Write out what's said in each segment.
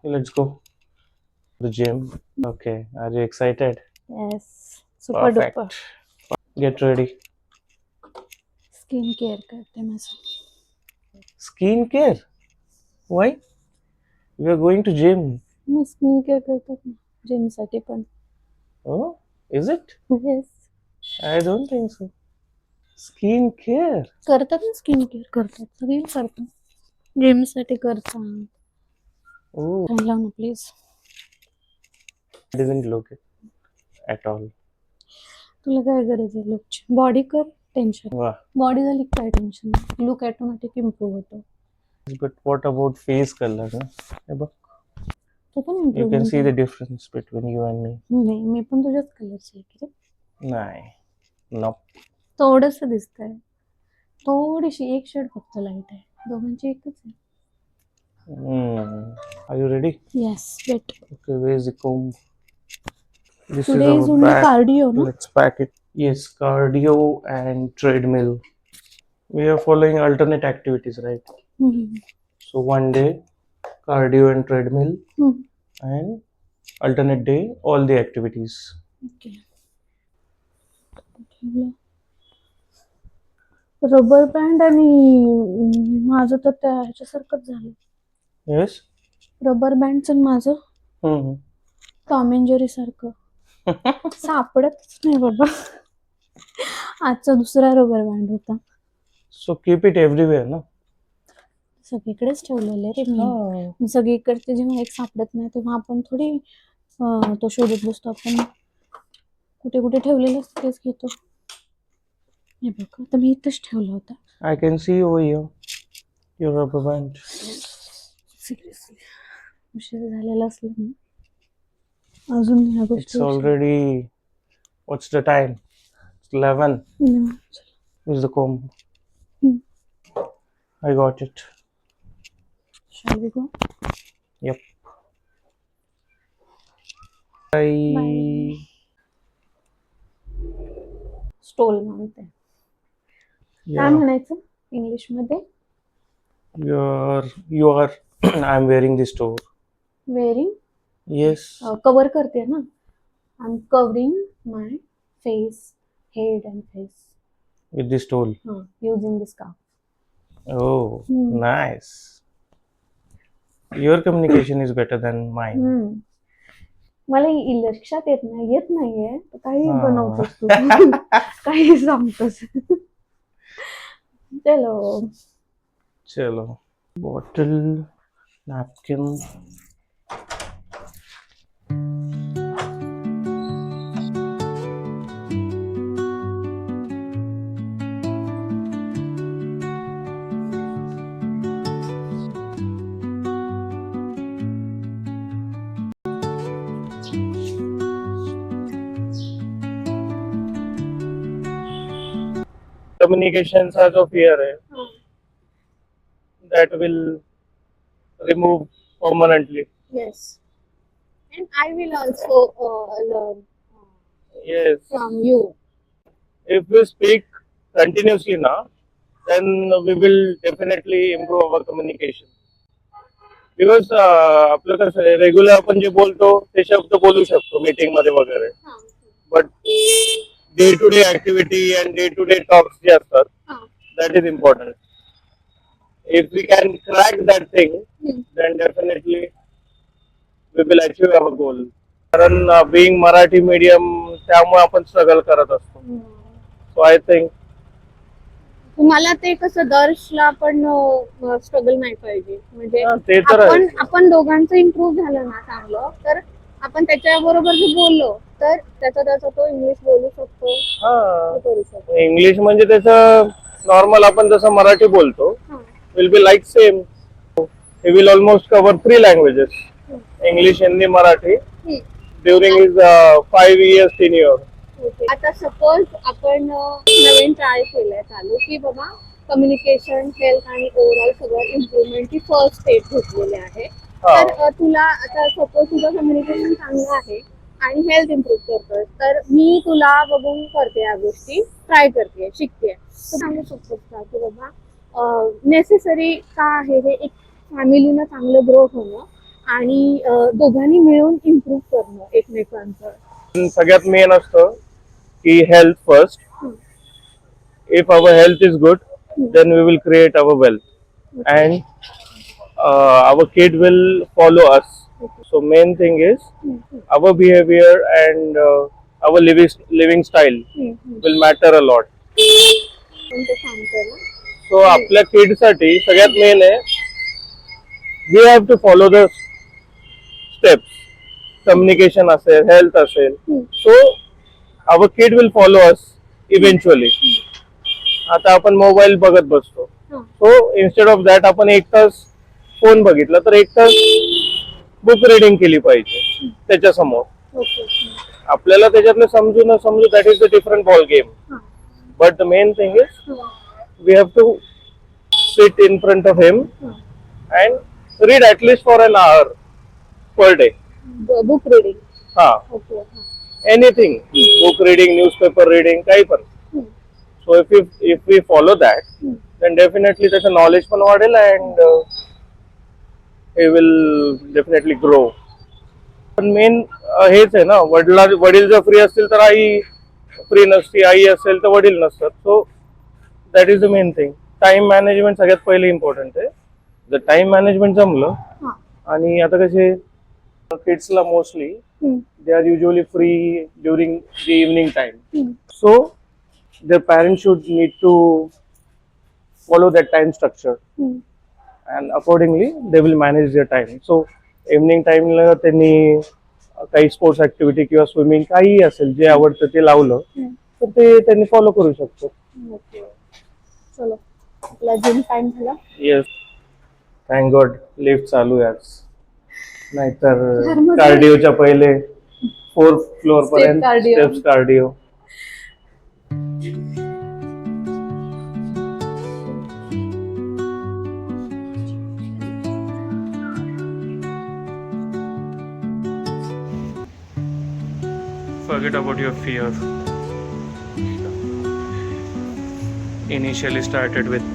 Let's go. The gym. Okay. Are you excited? Yes, super Perfect. duper. Get ready. Skin care करते माझं. Skincare. Why? We are going to gym. मग skin care करतात ना जिमसाठी पण. Oh, is it? Yes, I don't think so. Skincare. करतात ना skin care करतात सगळे करतात. जिमसाठी करतात. Oh, सांगितलं ना please. I didn't look it at all. तुला काय गरज आहे लुकची? बॉडी कर, टेन्शन. Wow. बॉडी झाली की काय टेन्शन? लुक ऑटोमॅटिक इम्प्रूव्ह होतो. But what about face color? Huh? Eh, but तो पण you can improvement see the difference between you and me. नाही, मी पण तुझ्याच कलरची आहे की रे. Nah. No. थोडस दिसतंय, थोडीशी एक शेड फक्त लाईट आहे, दोघांची एकच आहे. Are you ready? Yes, wait. Okay, where's the comb? This today is is our only back. Cardio ना. Let's pack it. Yes, cardio and treadmill. We are following alternate activities, right? So one day cardio and treadmill, and alternate day all the activities. Okay. Rubber band आणि माझं तर त्या ह्याच्यासारखंच झालं. Yes. Rubber बँडचं माझं Hmm. Tom and Jerry सारखं सापडतच नाही बाबा. आजचा दुसरा रबर बँड होता. So keep it everywhere, no? सगळीकडेच ठेवलेलं रे मी. Oh. सगळीकडचे जेव्हा एक सापडत नाही तेव्हा आपण थोडी तो शोधत बसतो. आपण कुठे कुठे ठेवलेलं असतं तेच घेतो. हे बघ, आता मी इथंच ठेवला होता. I can see over here your rubber band. Seriously उशीर झालेला असलं ना अजून ह्या It's गोष्टी already, what's the time? It's 11. Here's the comb. I got it. Shall we go? Yep. Bye. Bye. Stole म्हणते. काय Yeah. म्हणायचं इंग्लिश मध्ये? You are I'm wearing this store. Wearing. Yes. Cover करते ना. I am covering my face, head and face With this tool. Using this scarf. Oh, nice. Your communication is better than mine. मला लक्षात येत नाहीये तर काही हा. बनवतोस तू. काही सांगतोस. चलो. Chalo. Bottle, napkin. Communication has of fear hai, that will remove permanently. Yes. And I will also learn Yes. from you. If we speak continuously now, then we will definitely improve our communication. Because आपलं कसं आहे, regular आपण जे बोलतो ते शब्द बोलू शकतो मीटिंग मध्ये वगैरे, but day to day activity and day to day talks जे असतात, that is important. If we can crack that thing, then definitely we will achieve our goal. कारण being मराठी मीडियम त्यामुळे आपण स्ट्रगल करत असतो. सो आय थिंक तुम्हाला ते कसं दर्शला पण स्ट्रगल नाही पाहिजे. म्हणजे ते तर आपण दोघांचं इम्प्रूव्ह झालं ना चांगलं, तर आपण त्याच्याबरोबर जर बोललो तर त्याचा तो इंग्लिश बोलू शकतो, करू शकतो. इंग्लिश म्हणजे त्याचं नॉर्मल आपण जसं मराठी बोलतो will be like same. he will almost cover 3 languages, English, Hindi, Marathi, during his 5 years tenure. आता सपोज आपण नवीन ट्राय केलंय चालू की बाबा कम्युनिकेशन, हेल्थ आणि ओव्हरऑल सगळं इम्प्रुव्हमेंटची फर्स्ट स्टेप घेतलेली आहे. तर तुला आता सपोज तुझं कम्युनिकेशन चांगलं आहे आणि हेल्थ इम्प्रूव्ह करतोय, तर मी तुला बघून करते या गोष्टी, ट्राय करते, शिकते. तर सांगू शकतोस का की बाबा नेसेसरी का आहे हे एक फॅमिलीनं चांगलं ग्रोथ होणं आणि दोघांनी मिळून इम्प्रूव्ह करणं एकमेकांचं. सगळ्यात मेन असतं की हेल्थ फर्स्ट. हम्म. If our health is good, then we will create our wealth, and our kid will follow us. So main thing is हम्म. our behavior and our living style हम्म. will matter a lot. पण ते सांगतोय ना. So आपल्या kid साठी सगळ्यात main आहे we have to follow the steps. Communication असेल, health असेल. हम्म. So our kid will follow us eventually. आता आपण मोबाईल बघत बसतो. हा. सो इन्स्टेड ऑफ दॅट आपण एक तास फोन बघितला तर एक तास बुक रिडिंग केली पाहिजे त्याच्या समोर. ओके. आपल्याला त्याच्यातलं समजू न समजू that is the different ball game. हा. But the main thing is हा. We have to sit in front of him हा. And read at least for an hour per day. Book reading. हा, okay. Anything, book reading, newspaper reading, काही पण. So if we follow that then definitely त्याचं knowledge पण वाढेल and he will definitely grow. पण main हेच आहे ना, वडील जर फ्री असतील तर आई फ्री नसती, आई असेल तर वडील नसतात. So that is the main thing. Time management सगळ्यात पहिले इम्पॉर्टंट आहे. जर टाइम मॅनेजमेंट जमलं, हा. आणि आता कसे किड्सला mostly they are usually free during the evening time. So their parents should need to follow that time structure, and accordingly they will manage their time. So evening time ला त्यांनी काही sports activity किंवा swimming काही असेल जे आवडतं ते लावलं तर ते त्यांनी फॉलो करू शकतो. ओके. चलो, आपला जिम टाइम झाला. येस, थँक गॉड लिफ्ट चालू आहे आज, नाहीतर धर्मजन. कार्डिओच्या पहिले 4th फ्लोअर Step पर्यंत cardio. Steps cardio. Forget about your fear. Initially started with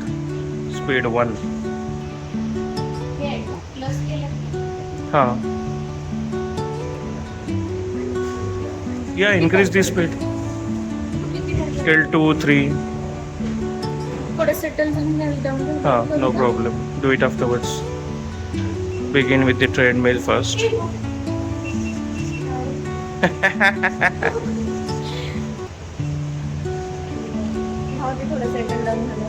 speed 1. हाँ. Yeah, increase the speed till 2, 3. थोडं सेटल झालं डाऊन. हाँ, no problem. Do it afterwards. Begin with the treadmill first. थोडं settle down झालं.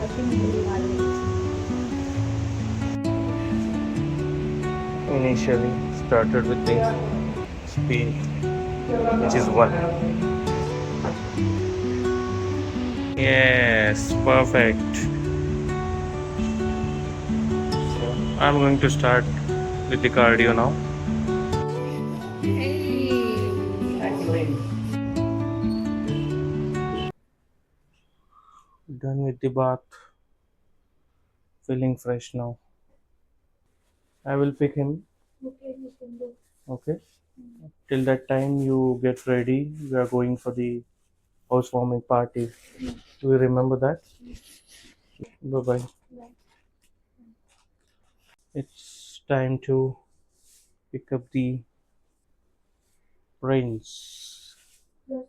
Initially started with the speed, which is 1. Yes, perfect. So I'm going to start with the cardio now. Done with the bath. Feeling fresh now. I will pick him. Okay, you can do. Okay. Till that time, you get ready. We are going for the housewarming party. Do you remember that? Bye bye. Yeah. It's time to pick up the brains. Yes,